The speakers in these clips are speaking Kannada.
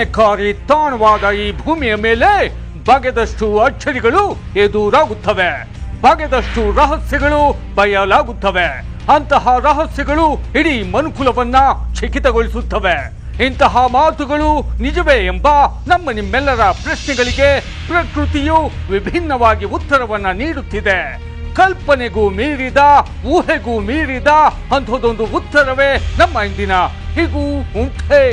ಅಪಾಯಕಾರಿ ತಾಣವಾದ ಈ ಭೂಮಿಯ ಮೇಲೆ ಬಗೆದಷ್ಟು ಅಚ್ಚರಿಗಳು ಎದುರಾಗುತ್ತವೆ, ಬಗೆದಷ್ಟು ರಹಸ್ಯಗಳು ಬಯಲಾಗುತ್ತವೆ. ಅಂತಹ ರಹಸ್ಯಗಳು ಇಡೀ ಮನುಕುಲವನ್ನ ಚಕಿತಗೊಳಿಸುತ್ತವೆ. ಇಂತಹ ಮಾತುಗಳು ನಿಜವೇ ಎಂಬ ನಿಮ್ಮೆಲ್ಲರ ಪ್ರಶ್ನೆಗಳಿಗೆ ಪ್ರಕೃತಿಯು ವಿಭಿನ್ನವಾಗಿ ಉತ್ತರವನ್ನ ನೀಡುತ್ತಿದೆ. ಕಲ್ಪನೆಗೂ ಮೀರಿದ, ಊಹೆಗೂ ಮೀರಿದ ಅಂಥದೊಂದು ಉತ್ತರವೇ ನಮ್ಮ ಇಂದಿನ ಹೀಗೂ ಉಂಟೆ.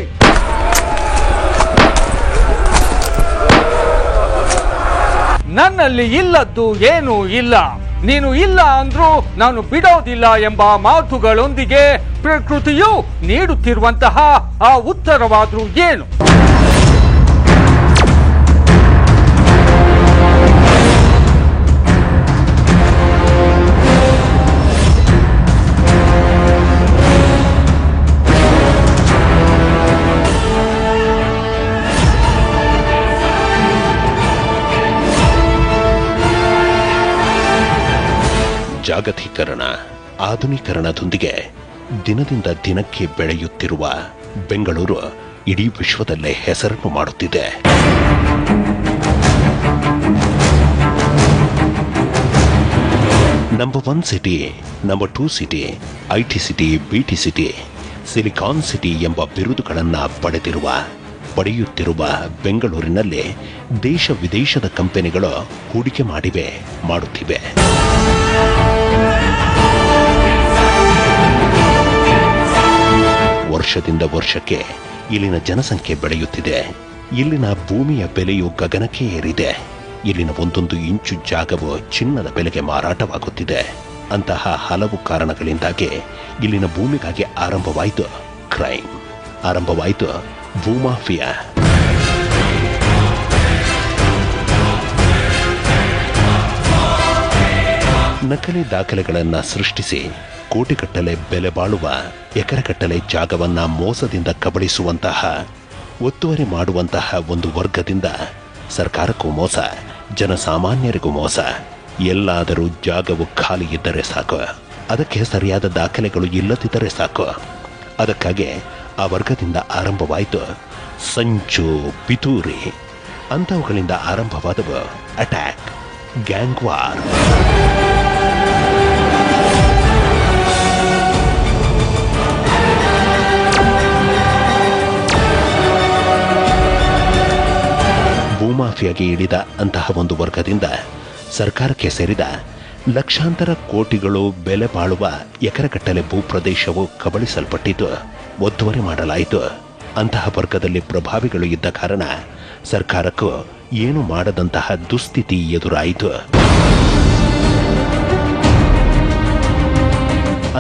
ನನ್ನಲ್ಲಿ ಇಲ್ಲದ್ದು ಏನೂ ಇಲ್ಲ, ನೀನು ಇಲ್ಲ ಅಂದ್ರೂ ನಾನು ಬಿಡೋದಿಲ್ಲ ಎಂಬ ಮಾತುಗಳೊಂದಿಗೆ ಪ್ರಕೃತಿಯು ನೀಡುತ್ತಿರುವಂತಹ ಆ ಉತ್ತರವಾದ್ರೂ ಏನು? ಜಾಗತೀಕರಣ, ಆಧುನೀಕರಣದೊಂದಿಗೆ ದಿನದಿಂದ ದಿನಕ್ಕೆ ಬೆಳೆಯುತ್ತಿರುವ ಬೆಂಗಳೂರು ಇಡೀ ವಿಶ್ವದಲ್ಲೇ ಹೆಸರನ್ನು ಮಾಡುತ್ತಿದೆ. Number 1 city, number 2 city, IT city, BT city, silicon city ಎಂಬ ಬಿರುದುಗಳನ್ನು ಪಡೆಯುತ್ತಿರುವ ಬೆಂಗಳೂರಿನಲ್ಲಿ ದೇಶ ವಿದೇಶದ ಕಂಪನಿಗಳು ಹೂಡಿಕೆ ಮಾಡುತ್ತಿವೆ. ವರ್ಷದಿಂದ ವರ್ಷಕ್ಕೆ ಇಲ್ಲಿನ ಜನಸಂಖ್ಯೆ ಬೆಳೆಯುತ್ತಿದೆ. ಇಲ್ಲಿನ ಭೂಮಿಯ ಬೆಲೆಯು ಗಗನಕ್ಕೆ ಏರಿದೆ. ಇಲ್ಲಿನ ಒಂದೊಂದು ಇಂಚು ಜಾಗವು ಚಿನ್ನದ ಬೆಲೆಗೆ ಮಾರಾಟವಾಗುತ್ತಿದೆ. ಅಂತಹ ಹಲವು ಕಾರಣಗಳಿಂದಾಗಿ ಇಲ್ಲಿನ ಭೂಮಿಗಾಗಿ ಆರಂಭವಾಯಿತು ಕ್ರೈಮ್, ಆರಂಭವಾಯಿತು ಭೂಮಾಫಿಯಾ. ನಕಲಿ ದಾಖಲೆಗಳನ್ನು ಸೃಷ್ಟಿಸಿ ಕೋಟಿಗಟ್ಟಲೆ ಬೆಲೆ ಬಾಳುವ ಎಕರೆಗಟ್ಟಲೆ ಜಾಗವನ್ನ ಮೋಸದಿಂದ ಕಬಳಿಸುವಂತಹ, ಒತ್ತುವರಿ ಮಾಡುವಂತಹ ಒಂದು ವರ್ಗದಿಂದ ಸರ್ಕಾರಕ್ಕೂ ಮೋಸ, ಜನಸಾಮಾನ್ಯರಿಗೂ ಮೋಸ. ಎಲ್ಲಾದರೂ ಜಾಗವು ಖಾಲಿ ಇದ್ದರೆ ಸಾಕು, ಅದಕ್ಕೆ ಸರಿಯಾದ ದಾಖಲೆಗಳು ಇಲ್ಲದಿದ್ದರೆ ಸಾಕು. ಅದಕ್ಕಾಗಿ ಆ ವರ್ಗದಿಂದ ಆರಂಭವಾಯಿತು ಸಂಚು, ಪಿತೂರಿ. ಅಂಥವುಗಳಿಂದ ಆರಂಭವಾದವು ಅಟ್ಯಾಕ್, ಗ್ಯಾಂಗ್ ವಾರ್. ಭೂಮಾಫಿಯಾಗೆ ಇಳಿದ ಅಂತಹ ಒಂದು ವರ್ಗದಿಂದ ಸರ್ಕಾರಕ್ಕೆ ಸೇರಿದ ಲಕ್ಷಾಂತರ ಕೋಟಿಗಳು ಬೆಲೆ ಬಾಳುವ ಎಕರೆಗಟ್ಟಲೆ ಭೂಪ್ರದೇಶವು ಕಬಳಿಸಲ್ಪಟ್ಟಿತು, ಒತ್ತುವರಿ ಮಾಡಲಾಯಿತು. ಅಂತಹ ವರ್ಗದಲ್ಲಿ ಪ್ರಭಾವಿಗಳು ಇದ್ದ ಕಾರಣ ಸರ್ಕಾರಕ್ಕೂ ಏನು ಮಾಡದಂತಹ ದುಸ್ಥಿತಿ ಎದುರಾಯಿತು.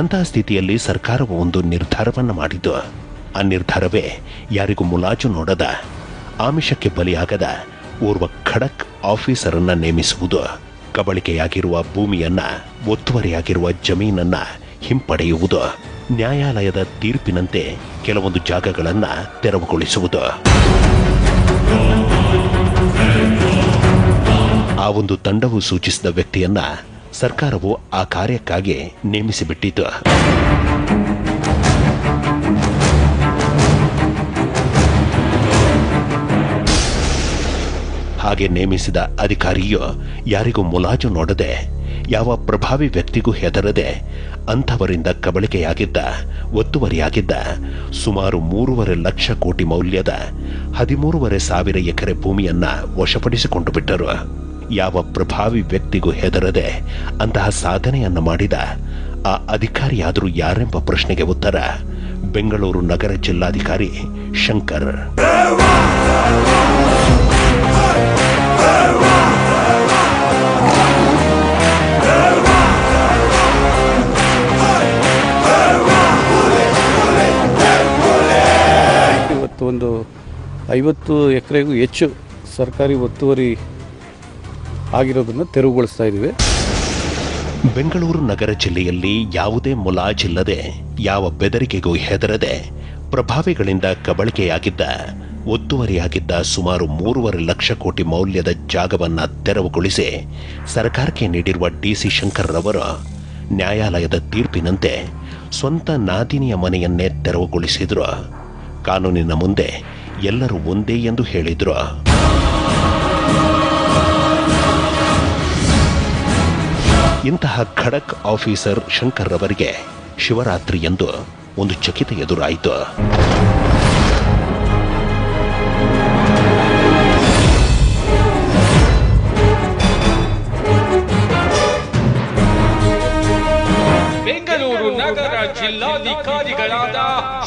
ಅಂತಹ ಸ್ಥಿತಿಯಲ್ಲಿ ಸರ್ಕಾರವು ಒಂದು ನಿರ್ಧಾರವನ್ನು ಮಾಡಿತು. ಆ ನಿರ್ಧಾರವೇ ಯಾರಿಗೂ ಮುಲಾಜು ನೋಡದ, ಆಮಿಷಕ್ಕೆ ಬಲಿಯಾಗದ ಓರ್ವ ಖಡಕ್ ಆಫೀಸರ್ ಅನ್ನ ನೇಮಿಸುವುದು. ಕಬಳಿಕೆಯಾಗಿರುವ ಭೂಮಿಯನ್ನ, ಒತ್ತುವರಿಯಾಗಿರುವ ಜಮೀನನ್ನ ಹಿಂಪಡೆಯುವುದು. ನ್ಯಾಯಾಲಯದ ತೀರ್ಪಿನಂತೆ ಕೆಲವೊಂದು ಜಾಗಗಳನ್ನ ತೆರವುಗೊಳಿಸುವುದು. ಆ ಒಂದು ತಂಡವು ಸೂಚಿಸಿದ ವ್ಯಕ್ತಿಯನ್ನ ಸರ್ಕಾರವು ಆ ಕಾರ್ಯಕ್ಕಾಗಿ ನೇಮಿಸಿಬಿಟ್ಟಿತು. ಹಾಗೆ ನೇಮಿಸಿದ ಅಧಿಕಾರಿಯು ಯಾರಿಗೂ ಮುಲಾಜು ನೋಡದೆ, ಯಾವ ಪ್ರಭಾವಿ ವ್ಯಕ್ತಿಗೂ ಹೆದರದೆ ಅಂಥವರಿಂದ ಕಬಳಿಕೆಯಾಗಿದ್ದ, ಒತ್ತುವರಿಯಾಗಿದ್ದ ಸುಮಾರು 3.5 ಲಕ್ಷ ಕೋಟಿ ಮೌಲ್ಯದ 13,500 ಎಕರೆ ಭೂಮಿಯನ್ನ ವಶಪಡಿಸಿಕೊಂಡು ಬಿಟ್ಟರು. ಯಾವ ಪ್ರಭಾವಿ ವ್ಯಕ್ತಿಗೂ ಹೆದರದೆ ಅಂತಹ ಸಾಧನೆಯನ್ನ ಮಾಡಿದ ಆ ಅಧಿಕಾರಿಯಾದರೂ ಯಾರೆಂಬ ಪ್ರಶ್ನೆಗೆ ಉತ್ತರ ಬೆಂಗಳೂರು ನಗರ ಜಿಲ್ಲಾಧಿಕಾರಿ ಶಂಕರ್. ಇವತ್ತು ಒಂದು 50 ಎಕರೆಗೂ ಹೆಚ್ಚು ಸರ್ಕಾರಿ ಒತ್ತುವರಿ ಆಗಿರೋದನ್ನು ತೆರವುಗೊಳಿಸ್ತಾ ಇದ್ದೀವಿ. ಬೆಂಗಳೂರು ನಗರ ಜಿಲ್ಲೆಯಲ್ಲಿ ಯಾವುದೇ ಮುಲಾಜಿಲ್ಲದೆ, ಯಾವ ಬೆದರಿಕೆಗೂ ಹೆದರದೆ ಪ್ರಭಾವಿಗಳಿಂದ ಕಬಳಿಕೆಯಾಗಿದ್ದ, ಒತ್ತುವರಿಯಾಗಿದ್ದ ಸುಮಾರು 3.5 ಲಕ್ಷ ಕೋಟಿ ಮೌಲ್ಯದ ಜಾಗವನ್ನ ತೆರವುಗೊಳಿಸಿ ಸರ್ಕಾರಕ್ಕೆ ನೀಡಿರುವ ಡಿಸಿ ಶಂಕರ್ ರವರು ನ್ಯಾಯಾಲಯದ ತೀರ್ಪಿನಂತೆ ಸ್ವಂತ ನಾದಿನಿಯ ಮನೆಯನ್ನೇ ತೆರವುಗೊಳಿಸಿದ್ರು. ಕಾನೂನಿನ ಮುಂದೆ ಎಲ್ಲರೂ ಒಂದೇ ಎಂದು ಹೇಳಿದ್ರು. ಇಂತಹ ಖಡಕ್ ಆಫೀಸರ್ ಶಂಕರ್ ರವರಿಗೆ ಶಿವರಾತ್ರಿ ಎಂದು ಒಂದು ಚಕಿತ ಎದುರಾಯಿತು. ಬೆಂಗಳೂರು ನಗರ ಜಿಲ್ಲಾಧಿಕಾರಿಗಳಾದ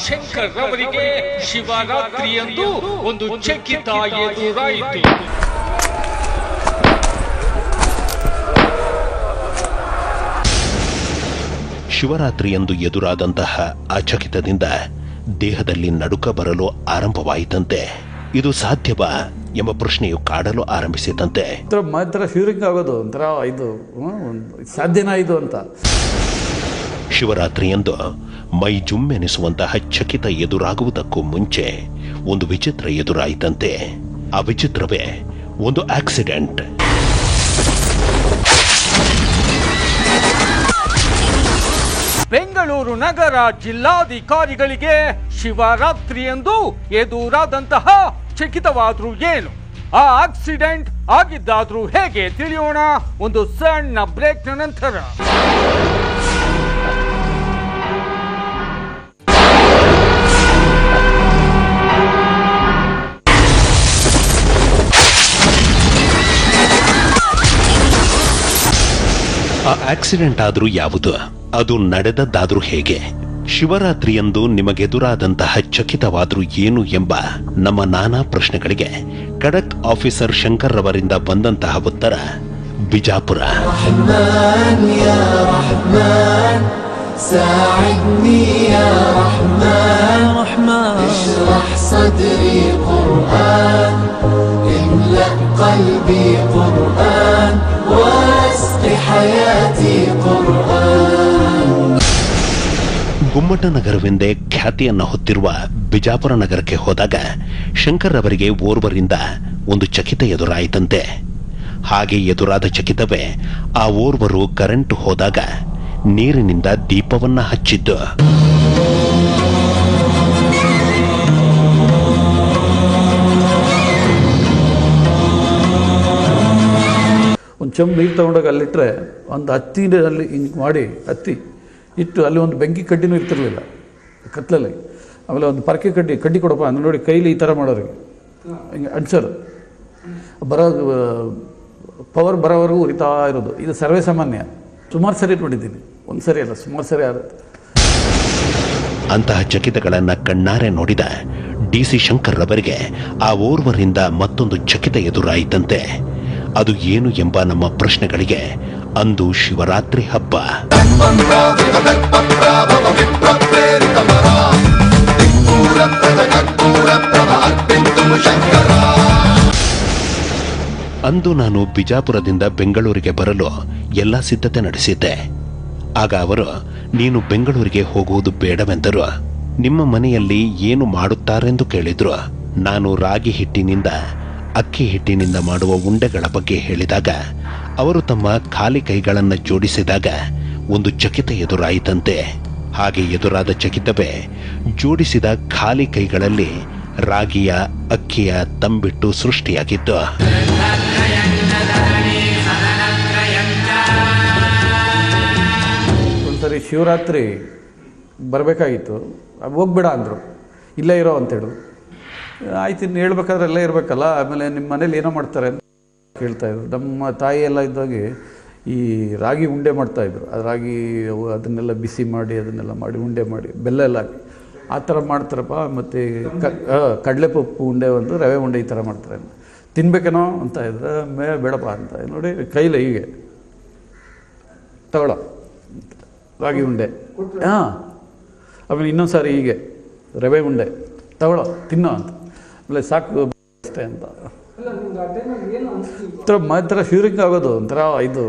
ಶಂಕರ್ ರವರಿಗೆ ಶಿವರಾತ್ರಿಯಂದು ಒಂದು ಚಕಿತ ಎದುರಾಯಿತು. ಶಿವರಾತ್ರಿಯಂದು ಎದುರಾದಂತಹ ಆ ಚಕಿತದಿಂದ ದೇಹದಲ್ಲಿ ನಡುಕ ಬರಲು ಆರಂಭವಾಯಿತಂತೆ. ಇದು ಸಾಧ್ಯವಾ ಎಂಬ ಪ್ರಶ್ನೆಯು ಕಾಡಲು ಆರಂಭಿಸಿತಂತೆ. ಮಾತ್ರ ಶಿವರಿಂಗ್ ಆಗೋದು ಒಂಥರ ಇದು ಸಾಧ್ಯನಾ ಇದು ಅಂತ. ಶಿವರಾತ್ರಿಯಂದು ಮೈ ಜುಮ್ಮೆನಿಸುವಂತಹ ಚಕಿತ ಎದುರಾಗುವುದಕ್ಕೂ ಮುಂಚೆ ಒಂದು ವಿಚಿತ್ರ ಎದುರಾಯಿತಂತೆ. ಆ ವಿಚಿತ್ರವೇ ಒಂದು ಆಕ್ಸಿಡೆಂಟ್. ಬೆಂಗಳೂರು ನಗರ ಜಿಲ್ಲಾಧಿಕಾರಿಗಳಿಗೆ ಶಿವರಾತ್ರಿಯಂದು ಎದುರಾದಂತಹ ಚಕಿತವಾದ್ರೂ ಏನು, ಆ ಆಕ್ಸಿಡೆಂಟ್ ಆಗಿದ್ದಾದ್ರೂ ಹೇಗೆ ತಿಳಿಯೋಣ ಒಂದು ಸಣ್ಣ ಬ್ರೇಕ್ನ ನಂತರ. ಆ ಆಕ್ಸಿಡೆಂಟ್ ಆದ್ರೂ ಯಾವುದು, ಅದು ನಡೆದದ್ದಾದ್ರೂ ಹೇಗೆ, ಶಿವರಾತ್ರಿಯಂದು ನಿಮಗೆದುರಾದಂತಹ ಚಕಿತವಾದ್ರೂ ಏನು ಎಂಬ ನಮ್ಮ ನಾನಾ ಪ್ರಶ್ನೆಗಳಿಗೆ ಖಡಕ್ ಆಫೀಸರ್ ಶಂಕರ್ ರವರಿಂದ ಬಂದಂತಹ ಉತ್ತರ ಬಿಜಾಪುರ. ಗುಮ್ಮಟ ನಗರವೆಂದೇ ಖ್ಯಾತಿಯನ್ನು ಹೊತ್ತಿರುವ ಬಿಜಾಪುರ ನಗರಕ್ಕೆ ಹೋದಾಗ ಶಂಕರ್ ಅವರಿಗೆ ಓರ್ವರಿಂದ ಒಂದು ಚಕಿತ ಎದುರಾಯಿತಂತೆ. ಹಾಗೆ ಎದುರಾದ ಚಕಿತವೇ ಆ ಓರ್ವರು ಕರೆಂಟ್ ಹೋದಾಗ ನೀರಿನಿಂದ ದೀಪವನ್ನ ಹಚ್ಚಿದ್ದು. ಒಂದು ಚಂಬು ನೀರು ತಗೊಂಡೋಗಿ ಅಲ್ಲಿಟ್ಟರೆ ಒಂದು ಹತ್ತಿನಲ್ಲಿ ಹಿಂಗೆ ಮಾಡಿ ಹತ್ತಿ ಇಟ್ಟು ಅಲ್ಲಿ ಒಂದು ಬೆಂಕಿ ಕಡ್ಡಿನೂ ಇರ್ತಿರ್ಲಿಲ್ಲ ಕತ್ಲಲ್ಲಿ. ಆಮೇಲೆ ಒಂದು ಪರಕೆ ಕಡ್ಡಿ ಕೊಡಪ್ಪ ಅಂದ್ರೆ ನೋಡಿ ಕೈಲಿ ಈ ಥರ ಮಾಡೋರಿಗೆ ಹಿಂಗೆ ಅನ್ಸರು ಬರೋ ಪವರ್ ಬರೋವರೆಗೂ ಉರಿತಾ ಇರೋದು. ಇದು ಸರ್ವೇ ಸಾಮಾನ್ಯ. ಸುಮಾರು ಸರಿ ನೋಡಿದ್ದೀನಿ, ಒಂದು ಸರಿ ಅಲ್ಲ ಸುಮಾರು ಸರಿ ಆಗುತ್ತೆ. ಅಂತಹ ಚಕಿತಗಳನ್ನ ಕಣ್ಣಾರೆ ನೋಡಿದ ಡಿಸಿ ಶಂಕರ್ ರವರಿಗೆ ಆ ಓರ್ವರಿಂದ ಮತ್ತೊಂದು ಚಕಿತ ಎದುರಾಯಿತಂತೆ. ಅದು ಏನು ಎಂಬ ನಮ್ಮ ಪ್ರಶ್ನೆಗಳಿಗೆ ಅಂದು ಶಿವರಾತ್ರಿ ಹಬ್ಬ. ಅಂದು ನಾನು ಬಿಜಾಪುರದಿಂದ ಬೆಂಗಳೂರಿಗೆ ಬರಲು ಎಲ್ಲ ಸಿದ್ಧತೆ ನಡೆಸಿದ್ದೆ. ಆಗ ಅವರು, ನೀನು ಬೆಂಗಳೂರಿಗೆ ಹೋಗುವುದು ಬೇಡವೆಂದರು. ನಿಮ್ಮ ಮನೆಯಲ್ಲಿ ಏನು ಮಾಡುತ್ತಾರೆಂದು ಕೇಳಿದ್ರು. ನಾನು ರಾಗಿ ಹಿಟ್ಟಿನಿಂದ ಅಕ್ಕಿ ಹಿಟ್ಟಿನಿಂದ ಮಾಡುವ ಉಂಡೆಗಳ ಬಗ್ಗೆ ಹೇಳಿದಾಗ ಅವರು ತಮ್ಮ ಖಾಲಿ ಕೈಗಳನ್ನು ಜೋಡಿಸಿದಾಗ ಒಂದು ಚಕಿತ ಎದುರಾಯಿತಂತೆ. ಹಾಗೆ ಎದುರಾದ ಚಕಿತವೇ ಜೋಡಿಸಿದ ಖಾಲಿ ಕೈಗಳಲ್ಲಿ ರಾಗಿಯ ಅಕ್ಕಿಯ ತಂಬಿಟ್ಟು ಸೃಷ್ಟಿಯಾಗಿತ್ತು. ಒಂದ್ಸರಿ ಶಿವರಾತ್ರಿ ಬರಬೇಕಾಗಿತ್ತು, ಹೋಗ್ಬೇಡ ಅಂದರು. ಇಲ್ಲೇ ಇರೋ ಅಂತೇಳು. ಆಯ್ತು, ಇನ್ನು ಹೇಳ್ಬೇಕಾದ್ರೆ ಎಲ್ಲ ಇರಬೇಕಲ್ಲ. ಆಮೇಲೆ ನಿಮ್ಮ ಮನೇಲಿ ಏನೋ ಮಾಡ್ತಾರೆ ಅಂತ ಕೇಳ್ತಾಯಿದ್ರು. ನಮ್ಮ ತಾಯಿ ಎಲ್ಲ ಇದ್ದಾಗೆ ಈ ರಾಗಿ ಉಂಡೆ ಮಾಡ್ತಾಯಿದ್ರು. ಅದು ರಾಗಿ ಅದನ್ನೆಲ್ಲ ಬಿಸಿ ಮಾಡಿ ಅದನ್ನೆಲ್ಲ ಮಾಡಿ ಉಂಡೆ ಮಾಡಿ ಬೆಲ್ಲ ಎಲ್ಲ ಹಾಕಿ ಆ ಥರ ಮಾಡ್ತಾರಪ್ಪ. ಮತ್ತು ಕಡಲೆಪಪ್ಪು ಉಂಡೆ ಒಂದು ರವೆ ಉಂಡೆ ಈ ಥರ ಮಾಡ್ತಾರೆ. ತಿನ್ಬೇಕೇನೋ ಅಂತ ಇದ್ರೆ ಬೇಡಪ್ಪ ಅಂತ ನೋಡಿ ಕೈಲೇ ಹೀಗೆ ತಗೊಳ್ಳೋ ರಾಗಿ ಉಂಡೆ. ಹಾಂ, ಆಮೇಲೆ ಇನ್ನೊಂದು ಸಾರಿ ಹೀಗೆ ರವೆ ಉಂಡೆ ತಗೊಳ್ಳೋ ತಿನ್ನೋ ಅಂತ. ಆಮೇಲೆ ಸಾಕು ಅಷ್ಟೇ ಅಂತ ಮಾತ್ರ ಶಿವರಿಂಗ್ ಆಗೋದು ಒಂಥರ ಇದು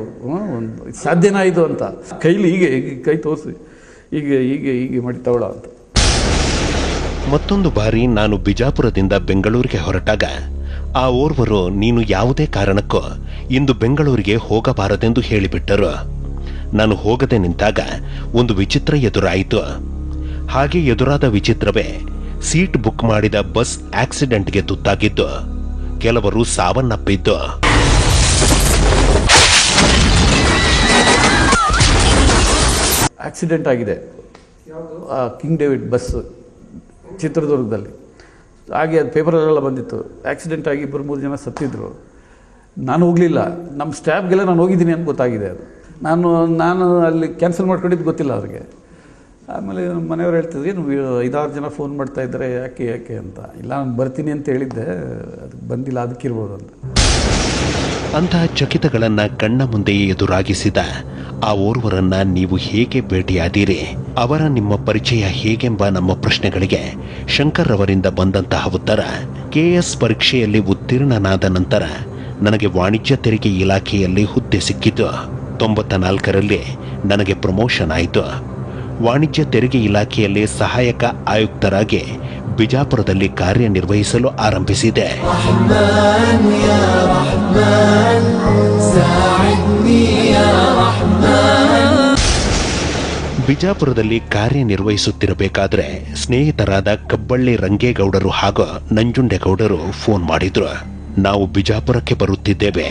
ಒಂದು ಸಾಧ್ಯನಾ ಇದು ಅಂತ. ಕೈಲಿ ಹೀಗೆ ಕೈ ತೋರಿಸಿ ಹೀಗೆ ಹೀಗೆ ಹೀಗೆ ಮಾಡಿ ತಗೊಳ್ಳೋ ಅಂತ. ಮತ್ತೊಂದು ಬಾರಿ ನಾನು ಬಿಜಾಪುರದಿಂದ ಬೆಂಗಳೂರಿಗೆ ಹೊರಟಾಗ ಆ ಓರ್ವರು, ನೀನು ಯಾವುದೇ ಕಾರಣಕ್ಕೂ ಇಂದು ಬೆಂಗಳೂರಿಗೆ ಹೋಗಬಾರದೆಂದು ಹೇಳಿಬಿಟ್ಟರು. ನಾನು ಹೋಗದೆ ನಿಂತಾಗ ಒಂದು ವಿಚಿತ್ರ ಎದುರಾಯಿತು. ಹಾಗೆ ಎದುರಾದ ವಿಚಿತ್ರವೇ ಸೀಟ್ ಬುಕ್ ಮಾಡಿದ ಬಸ್ ಆಕ್ಸಿಡೆಂಟ್ಗೆ ತುತ್ತಾಗಿದ್ದು, ಕೆಲವರು ಸಾವನ್ನಪ್ಪಿದ್ದು. ಆಕ್ಸಿಡೆಂಟ್ ಆಗಿದೆ ಕಿಂಗ್ ಡೇವಿಡ್ ಬಸ್ ಚಿತ್ರದುರ್ಗದಲ್ಲಿ. ಹಾಗೆ ಅದು ಪೇಪರಲ್ಲೆಲ್ಲ ಬಂದಿತ್ತು. ಆಕ್ಸಿಡೆಂಟ್ ಆಗಿ 2-3 ಜನ ಸತ್ತಿದ್ರು. ನಾನು ಹೋಗಲಿಲ್ಲ, ನಮ್ಮ ಸ್ಟಾಫ್ಗೆಲ್ಲ ನಾನು ಹೋಗಿದ್ದೀನಿ ಅಂತ ಗೊತ್ತಾಗಿದೆ. ಅದು ನಾನು ಅಲ್ಲಿ ಕ್ಯಾನ್ಸಲ್ ಮಾಡ್ಕೊಂಡಿದ್ದು ಗೊತ್ತಿಲ್ಲ ಅವ್ರಿಗೆ. ಆಮೇಲೆ ನಮ್ಮ ಮನೆಯವ್ರು ಹೇಳ್ತಿದ್ವಿ, ನೀವು 5-6 ಜನ ಫೋನ್ ಮಾಡ್ತಾ ಇದ್ದಾರೆ, ಯಾಕೆ ಅಂತ. ಇಲ್ಲ, ನಾನು ಬರ್ತೀನಿ ಅಂತ ಹೇಳಿದ್ದೆ, ಅದಕ್ಕೆ ಬಂದಿಲ್ಲ, ಅದಕ್ಕಿರ್ಬೋದು ಅಂತ. ಅಂತಹ ಚಕಿತಗಳನ್ನ ಕಣ್ಣ ಮುಂದೆಯೇ ಎದುರಾಗಿಸಿದ ಆ ಓರ್ವರನ್ನ ನೀವು ಹೇಗೆ ಭೇಟಿಯಾದಿರಿ, ಅವರ ನಿಮ್ಮ ಪರಿಚಯ ಹೇಗೆಂಬ ನಮ್ಮ ಪ್ರಶ್ನೆಗಳಿಗೆ ಶಂಕರ್ ಅವರಿಂದ ಬಂದಂತಹ ಉತ್ತರ, KS ಪರೀಕ್ಷೆಯಲ್ಲಿ ಉತ್ತೀರ್ಣನಾದ ನಂತರ ನನಗೆ ವಾಣಿಜ್ಯ ತೆರಿಗೆ ಇಲಾಖೆಯಲ್ಲಿ ಹುದ್ದೆ ಸಿಕ್ಕಿತು. 94ರಲ್ಲಿ ನನಗೆ ಪ್ರಮೋಷನ್ ಆಯಿತು. ವಾಣಿಜ್ಯ ತೆರಿಗೆ ಇಲಾಖೆಯಲ್ಲಿ ಸಹಾಯಕ ಆಯುಕ್ತರಾಗಿ ಬಿಜಾಪುರದಲ್ಲಿ ಕಾರ್ಯನಿರ್ವಹಿಸಲು ಆರಂಭಿಸಿದೆ. ಬಿಜಾಪುರದಲ್ಲಿ ಕಾರ್ಯನಿರ್ವಹಿಸುತ್ತಿರಬೇಕಾದ್ರೆ ಸ್ನೇಹಿತರಾದ ಕಬ್ಬಳ್ಳಿ ರಂಗೇಗೌಡರು ಹಾಗೂ ನಂಜುಂಡೇಗೌಡರು ಫೋನ್ ಮಾಡಿದ್ರು. ನಾವು ಬಿಜಾಪುರಕ್ಕೆ ಬರುತ್ತಿದ್ದೇವೆ,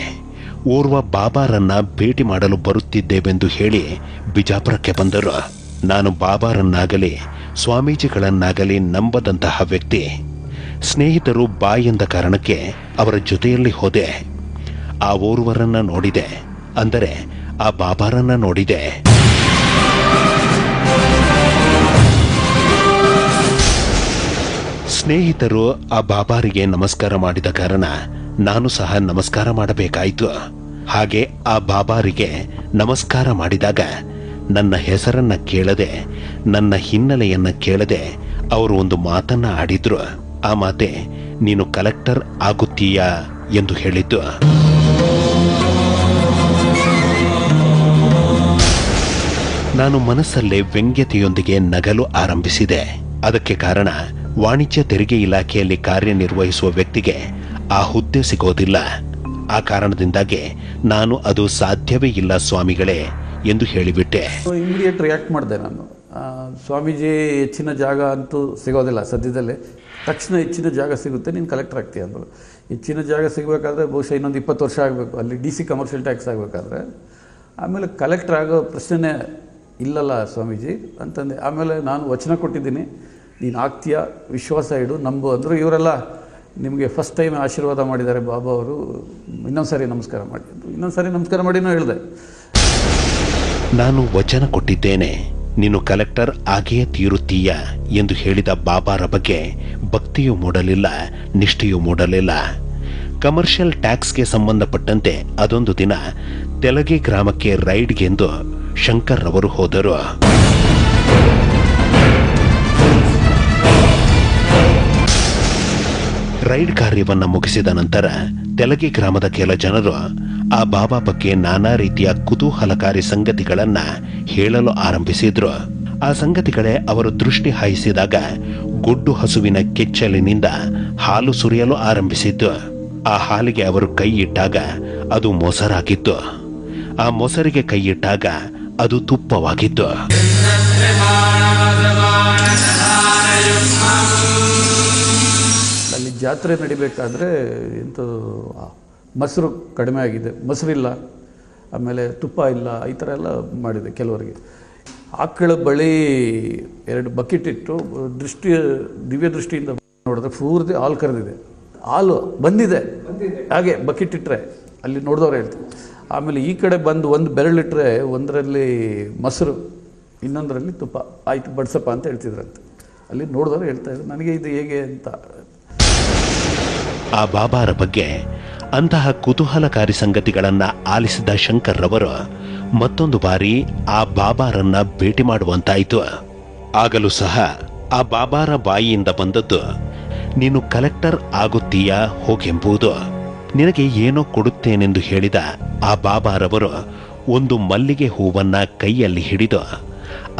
ಓರ್ವ ಬಾಬಾರನ್ನ ಭೇಟಿ ಮಾಡಲು ಬರುತ್ತಿದ್ದೇವೆಂದು ಹೇಳಿ ಬಿಜಾಪುರಕ್ಕೆ ಬಂದರು. ನಾನು ಬಾಬಾರನ್ನಾಗಲಿ ಸ್ವಾಮೀಜಿಗಳನ್ನಾಗಲಿ ನಂಬದಂತಹ ವ್ಯಕ್ತಿ. ಸ್ನೇಹಿತರು ಬಾ ಎಂದ ಕಾರಣಕ್ಕೆ ಅವರ ಜೊತೆಯಲ್ಲಿ ಹೋದೆ. ಆ ಓರ್ವರನ್ನ ನೋಡಿದೆ, ಅಂದರೆ ಆ ಬಾಬಾರನ್ನ ನೋಡಿದೆ. ಸ್ನೇಹಿತರು ಆ ಬಾಬಾರಿಗೆ ನಮಸ್ಕಾರ ಮಾಡಿದ ಕಾರಣ ನಾನು ಸಹ ನಮಸ್ಕಾರ ಮಾಡಬೇಕಾಯಿತು. ಹಾಗೆ ಆ ಬಾಬಾರಿಗೆ ನಮಸ್ಕಾರ ಮಾಡಿದಾಗ ನನ್ನ ಹೆಸರನ್ನ ಕೇಳದೆ, ನನ್ನ ಹಿನ್ನೆಲೆಯನ್ನ ಕೇಳದೆ ಅವರು ಒಂದು ಮಾತನ್ನ ಆಡಿದ್ರು. ಆ ಮಾತೆ, ನೀನು ಕಲೆಕ್ಟರ್ ಆಗುತ್ತೀಯಾ ಎಂದು ಹೇಳಿದ್ದು. ನಾನು ಮನಸ್ಸಲ್ಲೇ ವ್ಯಂಗ್ಯತೆಯೊಂದಿಗೆ ನಗಲು ಆರಂಭಿಸಿದೆ. ಅದಕ್ಕೆ ಕಾರಣ, ವಾಣಿಜ್ಯ ತೆರಿಗೆ ಇಲಾಖೆಯಲ್ಲಿ ಕಾರ್ಯನಿರ್ವಹಿಸುವ ವ್ಯಕ್ತಿಗೆ ಆ ಹುದ್ದೆ ಸಿಗೋದಿಲ್ಲ. ಆ ಕಾರಣದಿಂದಾಗಿ ನಾನು ಅದು ಸಾಧ್ಯವೇ ಇಲ್ಲ ಸ್ವಾಮಿಗಳೇ ಎಂದು ಹೇಳಿಬಿಟ್ಟೆ. ಇಮಿಡಿಯೇಟ್ ರಿಯಾಕ್ಟ್ ಮಾಡಿದೆ ನಾನು. ಸ್ವಾಮೀಜಿ ಹೆಚ್ಚಿನ ಜಾಗ ಅಂತೂ ಸಿಗೋದಿಲ್ಲ ಸದ್ಯದಲ್ಲೇ, ತಕ್ಷಣ ಹೆಚ್ಚಿನ ಜಾಗ ಸಿಗುತ್ತೆ, ನೀನು ಕಲೆಕ್ಟರ್ ಆಗ್ತೀಯ ಅಂದರು. ಹೆಚ್ಚಿನ ಜಾಗ ಸಿಗಬೇಕಾದ್ರೆ ಬಹುಶಃ ಇನ್ನೊಂದು 20 ವರ್ಷ ಆಗಬೇಕು, ಅಲ್ಲಿ DC ಕಮರ್ಷಿಯಲ್ ಟ್ಯಾಕ್ಸ್ ಆಗಬೇಕಾದ್ರೆ. ಆಮೇಲೆ ಕಲೆಕ್ಟರ್ ಆಗೋ ಪ್ರಶ್ನೆನೇ ಇಲ್ಲಲ್ಲ ಸ್ವಾಮೀಜಿ ಅಂತಂದೆ. ಆಮೇಲೆ ನಾನು ವಚನ ಕೊಟ್ಟಿದ್ದೀನಿ, ನೀನು ಆಗ್ತೀಯ, ವಿಶ್ವಾಸ ಇಡು, ನಂಬು ಅಂದರು. ಇವರೆಲ್ಲ ನಿಮಗೆ ಫಸ್ಟ್ ಟೈಮ್ ಆಶೀರ್ವಾದ ಮಾಡಿದ್ದಾರೆ ಬಾಬಾ ಅವರು, ಇನ್ನೊಂದು ಸಾರಿ ನಮಸ್ಕಾರ ಮಾಡಿ ಅಂದರು. ಇನ್ನೊಂದು ಸಾರಿ ನಮಸ್ಕಾರ ಮಾಡಿನೂ ಹೇಳಿದೆ. ನಾನು ವಚನ ಕೊಟ್ಟಿದ್ದೇನೆ, ನೀನು ಕಲೆಕ್ಟರ್ ಆಗಿಯೇ ತೀರುತ್ತೀಯ ಎಂದು ಹೇಳಿದ ಬಾಬಾರ ಬಗ್ಗೆ ಭಕ್ತಿಯೂ ಮೂಡಲಿಲ್ಲ, ನಿಷ್ಠೆಯೂ ಮೂಡಲಿಲ್ಲ. ಕಮರ್ಷಿಯಲ್ ಟ್ಯಾಕ್ಸ್ಗೆ ಸಂಬಂಧಪಟ್ಟಂತೆ ಅದೊಂದು ದಿನ ತೆಲಗಿ ಗ್ರಾಮಕ್ಕೆ ರೈಡ್ಗೆಂದು ಶಂಕರ್ ಅವರು ಹೋದರು. ರೈಡ್ ಕಾರ್ಯವನ್ನ ಮುಗಿಸಿದ ನಂತರ ತೆಲಗಿ ಗ್ರಾಮದ ಕೆಲ ಜನರು ಆ ಬಾಬಾ ಬಗ್ಗೆ ನಾನಾ ರೀತಿಯ ಕುತೂಹಲಕಾರಿ ಸಂಗತಿಗಳನ್ನ ಹೇಳಲು ಆರಂಭಿಸಿದ್ರು. ಆ ಸಂಗತಿಗಳೇ ಅವರು ದೃಷ್ಟಿ ಹಾಯಿಸಿದಾಗ ಗೊಡ್ಡು ಹಸುವಿನ ಕೆಚ್ಚಲಿನಿಂದ ಹಾಲು ಸುರಿಯಲು ಆರಂಭಿಸಿದ್ದು. ಆ ಹಾಲಿಗೆ ಅವರು ಕೈ ಇಟ್ಟಾಗ ಅದು ಮೊಸರಾಗಿತ್ತು. ಆ ಮೊಸರಿಗೆ ಕೈ ಇಟ್ಟಾಗ ಅದು ತುಪ್ಪವಾಗಿತ್ತು. ಅಲ್ಲಿ ಜಾತ್ರೆ ನಡಿಬೇಕಾದ್ರೆ ಎಂಥದ್ದು ಮೊಸರು ಕಡಿಮೆ ಆಗಿದೆ, ಮೊಸರಿಲ್ಲ, ಆಮೇಲೆ ತುಪ್ಪ ಇಲ್ಲ, ಈ ಥರ ಎಲ್ಲ ಮಾಡಿದೆ ಕೆಲವರಿಗೆ. ಆಕಳ ಬಳಿ 2 ಬಕೆಟ್ ಇಟ್ಟು ದಿವ್ಯ ದೃಷ್ಟಿಯಿಂದ ನೋಡಿದ್ರೆ ಪೂರ್ತಿ ಹಾಲು ಕರೆದಿದೆ, ಹಾಲು ಬಂದಿದೆ. ಹಾಗೆ ಬಕೆಟ್ ಇಟ್ಟರೆ ಅಲ್ಲಿ ನೋಡಿದವ್ರು ಹೇಳ್ತಾರೆ. ಆಮೇಲೆ ಈ ಕಡೆ ಬಂದು ಒಂದು ಬೆರಳಿಟ್ರೆ ಒಂದರಲ್ಲಿ ಮೊಸರು, ಇನ್ನೊಂದರಲ್ಲಿ ತುಪ್ಪ, ಆಯ್ತು ಬಡ್ಸಪ್ಪ ಅಂತ ಹೇಳ್ತಿದ್ರಂತೆ. ಅಲ್ಲಿ ನೋಡಿದವರು ಹೇಳ್ತಾ ಇದ್ರು, ನನಗೆ ಇದು ಹೇಗೆ ಅಂತ. ಆ ಬಾಬಾರ ಬಗ್ಗೆ ಅಂತಹ ಕುತೂಹಲಕಾರಿ ಸಂಗತಿಗಳನ್ನ ಆಲಿಸಿದ ಶಂಕರ್ ರವರು ಮತ್ತೊಂದು ಬಾರಿ ಆ ಬಾಬಾರನ್ನ ಭೇಟಿ ಮಾಡುವಂತಾಯಿತು. ಆಗಲೂ ಸಹ ಆ ಬಾಬಾರ ಬಾಯಿಯಿಂದ ಬಂದದ್ದು, ನೀನು ಕಲೆಕ್ಟರ್ ಆಗುತ್ತೀಯಾ ಹೋಗೆಂಬುದು. ನಿನಗೆ ಏನೋ ಕೊಡುತ್ತೇನೆಂದು ಹೇಳಿದ ಆ ಬಾಬಾರವರು ಒಂದು ಮಲ್ಲಿಗೆ ಹೂವನ್ನ ಕೈಯಲ್ಲಿ ಹಿಡಿದು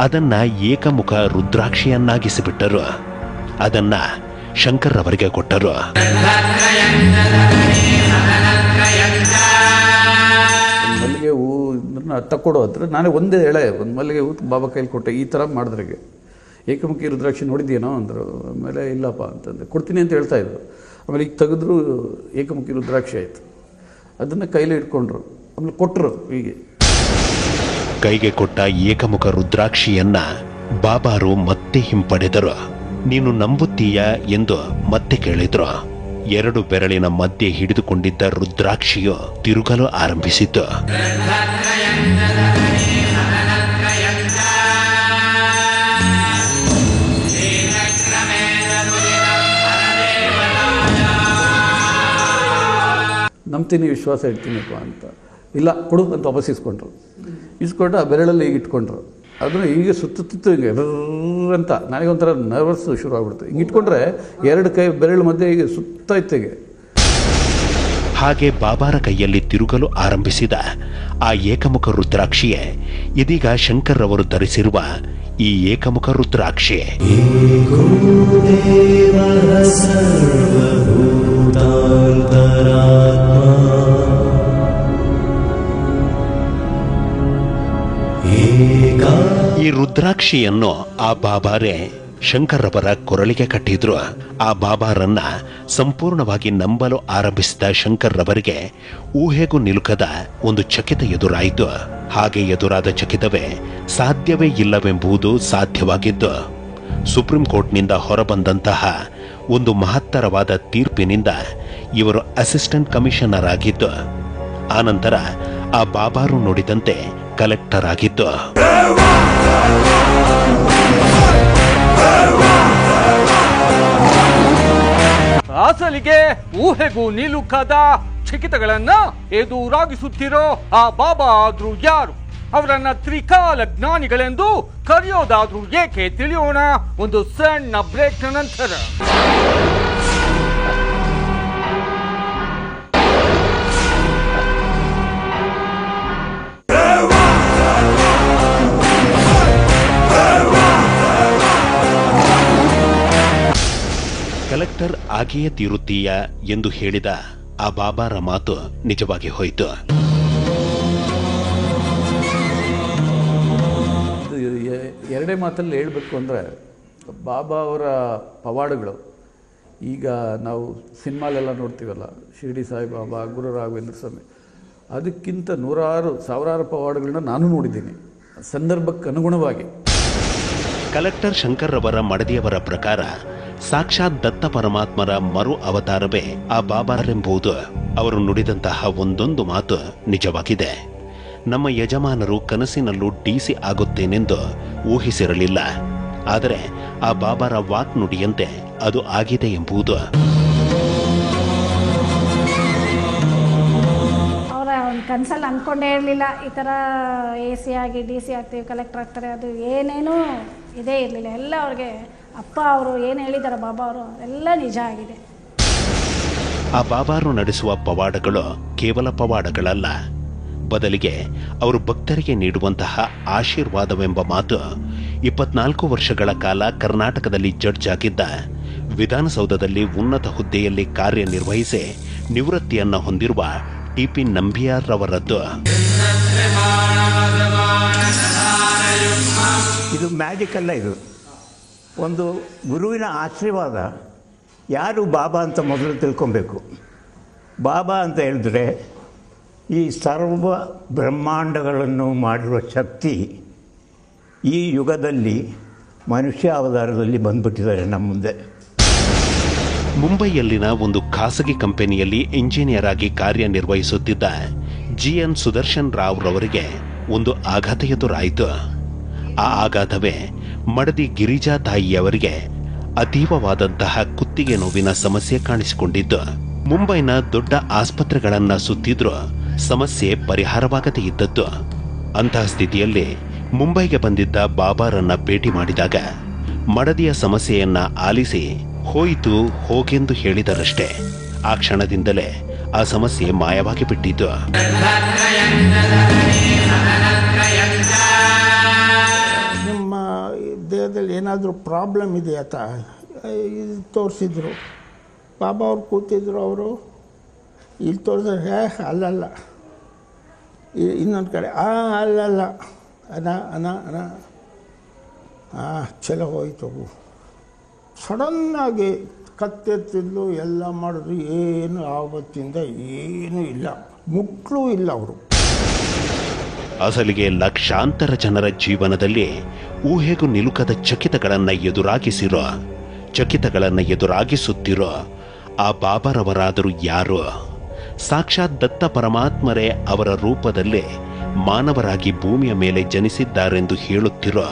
ಅದನ್ನ ಏಕಮುಖ ರುದ್ರಾಕ್ಷಿಯನ್ನಾಗಿಸಿಬಿಟ್ಟರು. ಅದನ್ನ ಶಂಕರ್ ಅವರಿಗೆ ಕೊಟ್ಟರು. ಮಲ್ಲಿಗೆ ಹೂ ತಕ್ಕೊಡೋ ಹತ್ರ ನಾನೇ ಒಂದೇ ಎಳೆ ಒಂದು ಮಲ್ಲಿಗೆ ಹೂ ಬಾಬಾ ಕೈಲಿ ಕೊಟ್ಟೆ. ಈ ಥರ ಮಾಡಿದ್ರಿಗೆ ಏಕಮುಖಿ ರುದ್ರಾಕ್ಷಿ ನೋಡಿದ್ದೀನೋ ಅಂದರು. ಆಮೇಲೆ ಇಲ್ಲಪ್ಪ ಅಂತಂದೆ. ಕೊಡ್ತೀನಿ ಅಂತ ಹೇಳ್ತಾಯಿದ್ರು. ಆಮೇಲೆ ಈಗ ತೆಗೆದ್ರು ಏಕಮುಖಿ ರುದ್ರಾಕ್ಷಿ ಆಯಿತು. ಅದನ್ನು ಕೈಲಿ ಇಟ್ಕೊಂಡ್ರು. ಆಮೇಲೆ ಕೊಟ್ಟರು. ಹೀಗೆ ಕೈಗೆ ಕೊಟ್ಟ ಏಕಮುಖ ರುದ್ರಾಕ್ಷಿಯನ್ನ ಬಾಬಾರು ಮತ್ತೆ ಹಿಂಪಡೆದರು. ನೀನು ನಂಬುತ್ತೀಯ ಎಂದು ಮತ್ತೆ ಕೇಳಿದ್ರು. 2 ಬೆರಳಿನ ಮಧ್ಯೆ ಹಿಡಿದುಕೊಂಡಿದ್ದ ರುದ್ರಾಕ್ಷಿಯು ತಿರುಗಲು ಆರಂಭಿಸಿತು. ನಂಬ್ತೀನಿ, ವಿಶ್ವಾಸ ಇಡ್ತೀನಿಪ್ಪ ಅಂತ. ಇಲ್ಲ ಕೊಡು ಅಂತ ವಾಪಸ್ ಇಸ್ಕೊಂಡು ಆ ಬೆರಳಲ್ಲಿ ಈಗ ಇಟ್ಕೊಂಡ್ರು. ಅದನ್ನು ಹೀಗೆ ಸುತ್ತಿತ್ತು ಹಿಂಗೆ ಅಂತ. ನನಗೊಂಥರ ನರ್ವಸ್ ಶುರು ಆಗ್ಬಿಡ್ತು. ಹಿಂಗೆ ಇಟ್ಕೊಂಡ್ರೆ 2 ಕೈ ಬೆರಳು ಮಧ್ಯೆ ಹೀಗೆ ಸುತ್ತಾಯ್ತು ಹೀಗೆ. ಹಾಗೆ ಬಾಬಾರ ಕೈಯಲ್ಲಿ ತಿರುಗಲು ಆರಂಭಿಸಿದ ಆ ಏಕಮುಖ ರುದ್ರಾಕ್ಷಿಯೇ ಇದೀಗ ಶಂಕರ್ ಅವರು ಧರಿಸಿರುವ ಈ ಏಕಮುಖ ರುದ್ರಾಕ್ಷಿ. ಈ ರುದ್ರಾಕ್ಷಿಯನ್ನು ಆ ಬಾಬಾರೇ ಶಂಕರ್ ಅವರ ಕೊರಳಿಗೆ ಕಟ್ಟಿದ್ರು. ಆ ಬಾಬಾರನ್ನ ಸಂಪೂರ್ಣವಾಗಿ ನಂಬಲು ಆರಂಭಿಸಿದ ಶಂಕರ್ ಅವರಿಗೆ ಊಹೆಗೂ ನಿಲುಕದ ಒಂದು ಚಕಿತ ಎದುರಾಯಿತು. ಹಾಗೆ ಎದುರಾದ ಚಕಿತವೇ ಸಾಧ್ಯವೇ ಇಲ್ಲವೆಂಬುದು ಸಾಧ್ಯವಾಗಿದ್ದು ಸುಪ್ರೀಂ ಕೋರ್ಟ್ನಿಂದ ಹೊರಬಂದಂತಹ ಒಂದು ಮಹತ್ತರವಾದ ತೀರ್ಪಿನಿಂದ ಇವರು ಅಸಿಸ್ಟೆಂಟ್ ಕಮಿಷನರ್ ಆಗಿದ್ದು, ಆನಂತರ ಆ ಬಾಬಾರು ನುಡಿದಂತೆ ಕಲೆಕ್ಟರ್ ಆಗಿದ್ದು. ಅಸಲಿಗೆ ಊಹೆಗೂ ನಿಲುಕದ ಚಕಿತಗಳನ್ನ ಎದುರಾಗಿಸುತ್ತಿರೋ ಆ ಬಾಬಾ ಆದ್ರೂ ಯಾರು? ಅವರನ್ನ ತ್ರಿಕಾಲ ಜ್ಞಾನಿಗಳೆಂದು ಕರೆಯೋದಾದ್ರೂ ಏಕೆ? ತಿಳಿಯೋಣ ಒಂದು ಸಣ್ಣ ಬ್ರೇಕ್ ನಂತರ. ಕಲೆಕ್ಟರ್ ಆಗಿಯೇ ತೀರುತ್ತೀಯ ಎಂದು ಹೇಳಿದ ಆ ಬಾಬಾರ ಮಾತು ನಿಜವಾಗಿ ಹೋಯಿತು. ಎರಡೇ ಮಾತಲ್ಲಿ ಹೇಳಬೇಕು ಅಂದರೆ, ಬಾಬಾ ಅವರ ಪವಾಡಗಳು ಈಗ ನಾವು ಸಿನಿಮಾಲೆಲ್ಲ ನೋಡ್ತೀವಲ್ಲ, ಶಿರ್ಡಿ ಸಾಯಿಬಾಬಾ, ಗುರು ರಾಘವೇಂದ್ರ ಸ್ವಾಮಿ, ಅದಕ್ಕಿಂತ 100,000 ಪವಾಡಗಳನ್ನ ನಾನು ನೋಡಿದ್ದೀನಿ ಸಂದರ್ಭಕ್ಕೆ ಅನುಗುಣವಾಗಿ. ಕಲೆಕ್ಟರ್ ಶಂಕರ್ ಅವರ ಮಡದಿಯವರ ಪ್ರಕಾರ ಸಾಕ್ಷಾತ್ ದತ್ತ ಪರಮಾತ್ಮರ ಮರು ಅವತಾರವೇ ಆ ಬಾಬಾರೆಂಬುದು ಅವರು ನುಡಿದಂತಹ ಒಂದೊಂದು ಮಾತು ನಿಜವಾಗಿದೆ. ನಮ್ಮ ಯಜಮಾನರು ಕನಸಿನಲ್ಲೂ ಡಿಸಿ ಆಗುತ್ತೇನೆಂದು ಊಹಿಸಿರಲಿಲ್ಲ. ಆದರೆ ಆ ಬಾಬಾರ ವಾಕ್ ನುಡಿಯಂತೆ ಅದು ಆಗಿದೆ ಎಂಬುದು. ಅವರ ಕನಸಲ್ಲಿ ಅಂದ್ಕೊಂಡೇ ಇರಲಿಲ್ಲ ಈ ಥರ AC ಆಗಿ DC ಆಗ್ತೀವಿ, ಕಲೆಕ್ಟರ್ ಆಗ್ತಾರೆ, ಅದು ಏನೇನೂ ಇದೇ ಇರಲಿಲ್ಲ. ಎಲ್ಲ ಅವ್ರಿಗೆ ಅಪ್ಪ ಅವರು ಏನು ಹೇಳಿದ್ದಾರೆ ಬಾಬಾ ಅವರು ಎಲ್ಲ ನಿಜ ಆಗಿದೆ. ಆ ಬಾಬಾರು ನಡೆಸುವ ಪವಾಡಗಳು ಕೇವಲ ಪವಾಡಗಳಲ್ಲ, ಬದಲಿಗೆ ಅವರು ಭಕ್ತರಿಗೆ ನೀಡುವಂತಹ ಆಶೀರ್ವಾದವೆಂಬ ಮಾತು 24 ವರ್ಷಗಳ ಕಾಲ ಕರ್ನಾಟಕದಲ್ಲಿ ಜಡ್ಜ್ ಆಗಿದ್ದ, ವಿಧಾನಸೌಧದಲ್ಲಿ ಉನ್ನತ ಹುದ್ದೆಯಲ್ಲಿ ಕಾರ್ಯನಿರ್ವಹಿಸಿ ನಿವೃತ್ತಿಯನ್ನು ಹೊಂದಿರುವ TP ನಂಬಿಯಾರ್ ರವರದ್ದು. ಇದು ಮ್ಯಾಜಿಕ್ ಅಲ್ಲ, ಇದು ಒಂದು ಗುರುವಿನ ಆಶೀರ್ವಾದ. ಯಾರು ಬಾಬಾ ಅಂತ ಮೊದಲು ತಿಳ್ಕೊಬೇಕು. ಬಾಬಾ ಅಂತ ಹೇಳಿದ್ರೆ ಈ ಸರ್ವ ಬ್ರಹ್ಮಾಂಡಗಳನ್ನು ಮಾಡಿರುವ ಶಕ್ತಿ ಈ ಯುಗದಲ್ಲಿ ಮನುಷ್ಯ ಅವತಾರದಲ್ಲಿ ಬಂದ್ಬಿಟ್ಟಿದ್ದಾರೆ ನಮ್ಮ ಮುಂದೆ. ಮುಂಬೈಯಲ್ಲಿನ ಒಂದು ಖಾಸಗಿ ಕಂಪನಿಯಲ್ಲಿ ಇಂಜಿನಿಯರ್ ಆಗಿ ಕಾರ್ಯನಿರ್ವಹಿಸುತ್ತಿದ್ದ GN ಸುದರ್ಶನ್ ರಾವ್ ರವರಿಗೆ ಒಂದು ಆಘಾತ ಎದುರಾಯಿತು. ಆ ಆಘಾತವೇ ಮಡದಿ ಗಿರಿಜಾ ತಾಯಿಯವರಿಗೆ ಅತೀವವಾದಂತಹ ಕುತ್ತಿಗೆ ನೋವಿನ ಸಮಸ್ಯೆ ಕಾಣಿಸಿಕೊಂಡಿದ್ದು. ಮುಂಬೈನ ದೊಡ್ಡ ಆಸ್ಪತ್ರೆಗಳನ್ನ ಸುತ್ತಿದ್ರೂ ಸಮಸ್ಯೆ ಪರಿಹಾರವಾಗದೇ ಇದ್ದದ್ದು. ಅಂತಹ ಸ್ಥಿತಿಯಲ್ಲಿ ಮುಂಬೈಗೆ ಬಂದಿದ್ದ ಬಾಬಾರನ್ನ ಭೇಟಿ ಮಾಡಿದಾಗ ಮಡದಿಯ ಸಮಸ್ಯೆಯನ್ನ ಆಲಿಸಿ ಹೋಯಿತು ಹೋಗೆಂದು ಹೇಳಿದರಷ್ಟೇ. ಆ ಕ್ಷಣದಿಂದಲೇ ಆ ಸಮಸ್ಯೆ ಮಾಯವಾಗಿ ಬಿಟ್ಟಿದ್ದು. ನಿಮ್ಮ ದೇಹದಲ್ಲಿ ಏನಾದರೂ ಪ್ರಾಬ್ಲಮ್ ಇದೆಯಾ ತೋರಿಸಿದ್ರು. ಬಾಬಾ ಅವ್ರು ಕೂತಿದ್ರು, ಅವರು ಇಲ್ಲಿ ತೋರಿಸಿದ್ರೆ ಅಲ್ಲಲ್ಲ, ಇನ್ನೊಂದು ಕಡೆ ಅಲ್ಲಲ್ಲ ಅನ ಅನ ಅನ ಛಲ ಹೋಯಿತು. ಸಡನ್ನಾಗಿ ಕತ್ತೆತ್ತಿದ್ಲು, ಎಲ್ಲ ಮಾಡಿದ್ರು, ಏನು ಆವತ್ತಿಂದ ಏನೂ ಇಲ್ಲ, ಮುಕ್ಳು ಇಲ್ಲ ಅವರು. ಅಸಲಿಗೆ ಲಕ್ಷಾಂತರ ಜನರ ಜೀವನದಲ್ಲಿ ಊಹೆಗೂ ನಿಲುಕದ ಚಕಿತಗಳನ್ನು ಎದುರಾಗಿಸುತ್ತಿರೋ ಆ ಬಾಬಾರವರಾದರೂ ಯಾರು? ಸಾಕ್ಷಾತ್ ದತ್ತ ಪರಮಾತ್ಮರೇ ಅವರ ರೂಪದಲ್ಲೇ ಮಾನವರಾಗಿ ಭೂಮಿಯ ಮೇಲೆ ಜನಿಸಿದ್ದಾರೆಂದು ಹೇಳುತ್ತಿರೋ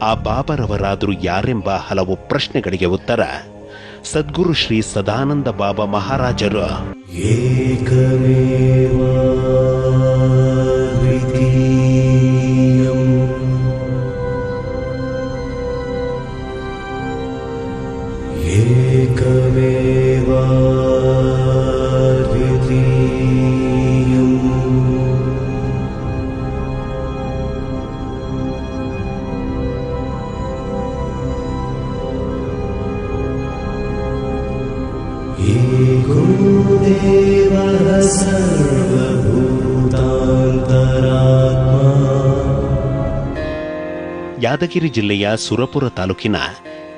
ಆ ಬಾಬಾರವರಾದರೂ ಯಾರೆಂಬ ಹಲವು ಪ್ರಶ್ನೆಗಳಿಗೆ ಉತ್ತರ ಸದ್ಗುರು ಶ್ರೀ ಸದಾನಂದ ಬಾಬಾ ಮಹಾರಾಜರು. ಏಕಮೇವ ದ್ವಿತೀಯಂ ಏಕಮೇವ ದ್ವಿತೀಯಂ ಏಕೋ ದೇವಃ ಸರ್ವಭೂತಾಂತರಾತ್ಮ. ಯಾದಗಿರಿ ಜಿಲ್ಲೆಯ ಸುರಪುರ ತಾಲೂಕಿನ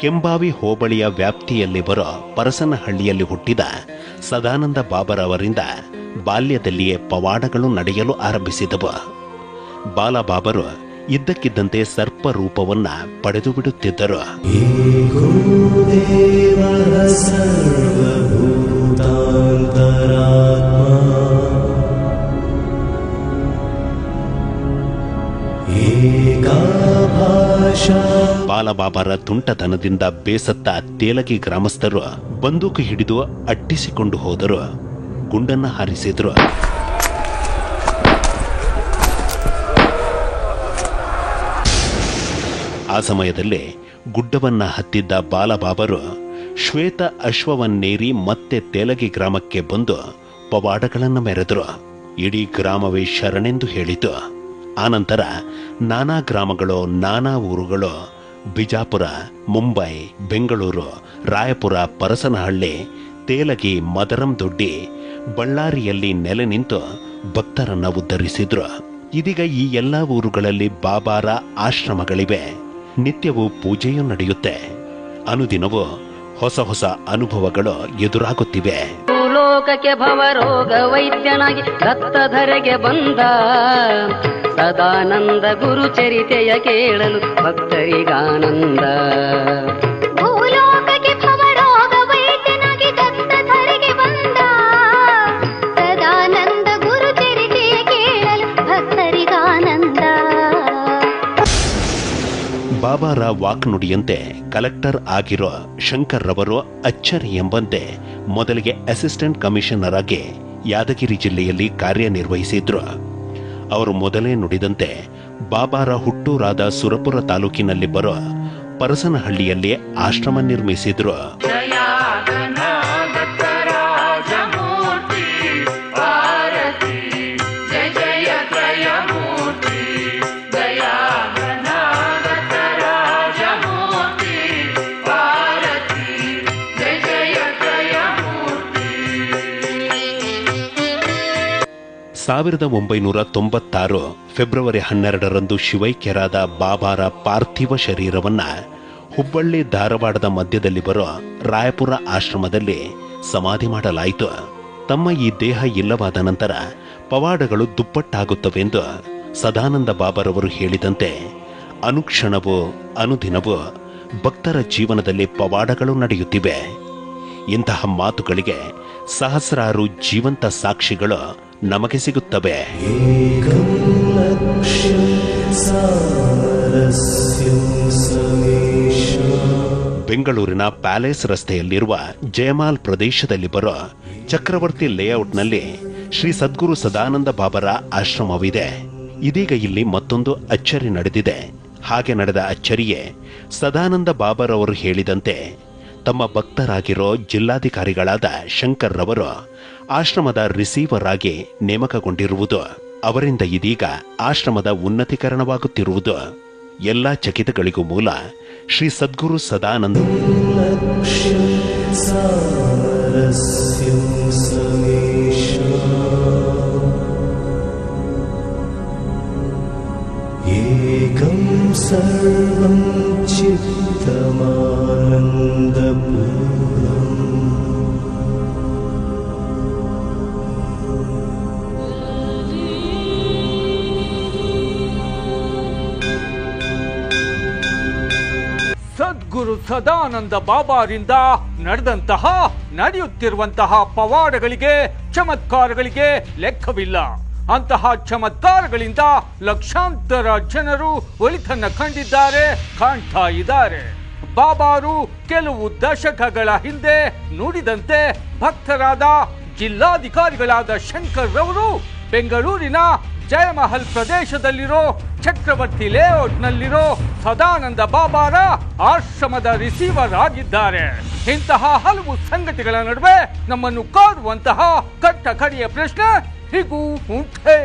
ಕೆಂಬಾವಿ ಹೋಬಳಿಯ ವ್ಯಾಪ್ತಿಯಲ್ಲಿ ಬರೋ ಪರಸನಹಳ್ಳಿಯಲ್ಲಿ ಹುಟ್ಟಿದ ಸದಾನಂದ ಬಾಬರವರಿಂದ ಬಾಲ್ಯದಲ್ಲಿಯೇ ಪವಾಡಗಳು ನಡೆಯಲು ಆರಂಭಿಸಿದವು. ಬಾಲಬಾಬರು ಇದ್ದಕ್ಕಿದ್ದಂತೆ ಸರ್ಪ ರೂಪವನ್ನ ಪಡೆದು ಬಿಡುತ್ತಿದ್ದರು. ಏಕೋ ದೇವಃ ಸರ್ವಭೂತಾಂತರಾತ್ಮ ಏಕಾ ಭಾಷಾ. ಬಾಲಬಾಬರ ತುಂಟತನದಿಂದ ಬೇಸತ್ತ ತೇಲಗಿ ಗ್ರಾಮಸ್ಥರು ಬಂದೂಕು ಹಿಡಿದು ಅಟ್ಟಿಸಿಕೊಂಡು ಹೋದರು, ಗುಂಡನ್ನ ಹಾರಿಸಿದ್ರು. ಆ ಸಮಯದಲ್ಲಿ ಗುಡ್ಡವನ್ನ ಹತ್ತಿದ್ದ ಬಾಲಬಾಬರು ಶ್ವೇತ ಅಶ್ವವನ್ನೇರಿ ಮತ್ತೆ ತೇಲಗಿ ಗ್ರಾಮಕ್ಕೆ ಬಂದು ಪವಾಡಗಳನ್ನು ಮೆರೆದರು. ಇಡೀ ಗ್ರಾಮವೇ ಶರಣೆಂದು ಹೇಳಿತು. ಆನಂತರ ನಾನಾ ಗ್ರಾಮಗಳು, ನಾನಾ ಊರುಗಳು, ಬಿಜಾಪುರ, ಮುಂಬೈ, ಬೆಂಗಳೂರು, ರಾಯಪುರ, ಪರಸನಹಳ್ಳಿ, ತೇಲಗಿ, ಮದರಂದೊಡ್ಡಿ, ಬಳ್ಳಾರಿಯಲ್ಲಿ ನೆಲೆ ನಿಂತು ಭಕ್ತರನ್ನ ಉದ್ಧರಿಸಿದ್ರು. ಇದೀಗ ಈ ಎಲ್ಲಾ ಊರುಗಳಲ್ಲಿ ಬಾಬಾರ ಆಶ್ರಮಗಳಿವೆ. ನಿತ್ಯವೂ ಪೂಜೆಯೂ ನಡೆಯುತ್ತೆ. ಅನುದಿನವೂ ಹೊಸ ಹೊಸ ಅನುಭವಗಳು ಎದುರಾಗುತ್ತಿವೆ. ಲೋಕಕ್ಕೆ ಭವರೋಗ ವೈದ್ಯನಾಗಿ ದತ್ತಧರೆಗೆ ಬಂದ ಸದಾನಂದ ಗುರು ಚರಿತೆಯ ಕೇಳಲು ಭಕ್ತರಿಗಾನಂದ. ಭೂಲೋಕಕ್ಕೆ ಭವರೋಗ ವೈದ್ಯನಾಗಿ ದತ್ತಧರೆಗೆ ಬಂದ ಸದಾನಂದ ಗುರು ಚರಿತೆಯ ಕೇಳಲು ಭಕ್ತರಿಗಾನಂದ. ಬಾಬಾರ ವಾಕ್ನುಡಿಯಂತೆ ಕಲೆಕ್ಟರ್ ಆಗಿರೋ ಶಂಕರ್ ರವರು ಅಚ್ಚರಿ ಎಂಬಂತೆ ಮೊದಲಿಗೆ ಅಸಿಸ್ಟೆಂಟ್ ಕಮಿಷನರ್ ಆಗಿ ಯಾದಗಿರಿ ಜಿಲ್ಲೆಯಲ್ಲಿ ಕಾರ್ಯನಿರ್ವಹಿಸಿದ್ರು. ಅವರು ಮೊದಲೇ ನುಡಿದಂತೆ ಬಾಬಾರ ಹುಟ್ಟೂರಾದ ಸುರಪುರ ತಾಲೂಕಿನಲ್ಲಿ ಬರೋ ಪರಸನಹಳ್ಳಿಯಲ್ಲಿ ಆಶ್ರಮ ನಿರ್ಮಿಸಿದ್ರು. ಸಾವಿರದ 1996 ಫೆಬ್ರವರಿ 12ರಂದು ಶಿವೈಕ್ಯರಾದ ಬಾಬಾರ ಪಾರ್ಥಿವ ಶರೀರವನ್ನ ಹುಬ್ಬಳ್ಳಿ ಧಾರವಾಡದ ಮಧ್ಯದಲ್ಲಿ ಬರೋ ರಾಯಪುರ ಆಶ್ರಮದಲ್ಲಿ ಸಮಾಧಿ ಮಾಡಲಾಯಿತು. ತಮ್ಮ ಈ ದೇಹ ಇಲ್ಲವಾದ ನಂತರ ಪವಾಡಗಳು ದುಪ್ಪಟ್ಟಾಗುತ್ತವೆಂದು ಸದಾನಂದ ಬಾಬರವರು ಹೇಳಿದಂತೆ ಅನುಕ್ಷಣವೂ ಅನುದಿನವೂ ಭಕ್ತರ ಜೀವನದಲ್ಲಿ ಪವಾಡಗಳು ನಡೆಯುತ್ತಿವೆ. ಇಂತಹ ಮಾತುಗಳಿಗೆ ಸಹಸ್ರಾರು ಜೀವಂತ ಸಾಕ್ಷಿಗಳು ನಮಗೆ ಸಿಗುತ್ತವೆ. ಬೆಂಗಳೂರಿನ ಪ್ಯಾಲೇಸ್ ರಸ್ತೆಯಲ್ಲಿರುವ ಜಯಮಾಲ್ ಪ್ರದೇಶದಲ್ಲಿ ಬರೋ ಚಕ್ರವರ್ತಿ ಲೇಔಟ್ನಲ್ಲಿ ಶ್ರೀ ಸದ್ಗುರು ಸದಾನಂದ ಬಾಬರ ಆಶ್ರಮವಿದೆ. ಇದೀಗ ಇಲ್ಲಿ ಮತ್ತೊಂದು ಅಚ್ಚರಿ ನಡೆದಿದೆ. ಹಾಗೆ ನಡೆದ ಅಚ್ಚರಿಯೇ ಸದಾನಂದ ಬಾಬರವರು ಹೇಳಿದಂತೆ ತಮ್ಮ ಭಕ್ತರಾಗಿರೋ ಜಿಲ್ಲಾಧಿಕಾರಿಗಳಾದ ಶಂಕರ್ ರವರು ಆಶ್ರಮದ ರಿಸೀವರ್ ಆಗಿ ನೇಮಕಗೊಂಡಿರುವುದು. ಅವರಿಂದ ಇದೀಗ ಆಶ್ರಮದ ಉನ್ನತೀಕರಣವಾಗುತ್ತಿರುವುದು. ಎಲ್ಲಾ ಚಕಿತಗಳಿಗೂ ಮೂಲ ಶ್ರೀ ಸದ್ಗುರು ಸದಾನಂದ. एकं सर्वं चित्तमानन्दपूर्णम् ಸದ್ಗುರು ಸದಾನಂದ ಬಾಬಾರಿಂದ ನಡೆದಂತಹ ನಡೆಯುತ್ತಿರುವಂತಹ ಪವಾಡಗಳಿಗೆ ಚಮತ್ಕಾರಗಳಿಗೆ ಲೆಕ್ಕವಿಲ್ಲ. ಅಂತಹ ಚಮತ್ಕಾರಗಳಿಂದ ಲಕ್ಷಾಂತರ ಜನರು ಒಳಿತನ್ನ ಕಂಡಿದ್ದಾರೆ, ಕಾಣ್ತಾ ಇದ್ದಾರೆ. ಬಾಬಾರು ಕೆಲವು ದಶಕಗಳ ಹಿಂದೆ ನುಡಿದಂತೆ ಭಕ್ತರಾದ ಜಿಲ್ಲಾಧಿಕಾರಿಗಳಾದ ಶಂಕರ್ ರವರು ಬೆಂಗಳೂರಿನ ಜಯಮಹಲ್ ಪ್ರದೇಶದಲ್ಲಿರೋ ಚಕ್ರವರ್ತಿ ಲೇಔಟ್ನಲ್ಲಿರೋ ಸದಾನಂದ ಬಾಬಾರ ಆಶ್ರಮದ ರಿಸೀವರ್ ಆಗಿದ್ದಾರೆ. ಇಂತಹ ಹಲವು ಸಂಗತಿಗಳ ನಡುವೆ ನಮ್ಮನ್ನು ಕಾಡುವಂತಹ ಕಟ್ಟ ಕಡೆಯ ಪ್ರಶ್ನೆ ಹೀಗೂ ಉಂಟೆ.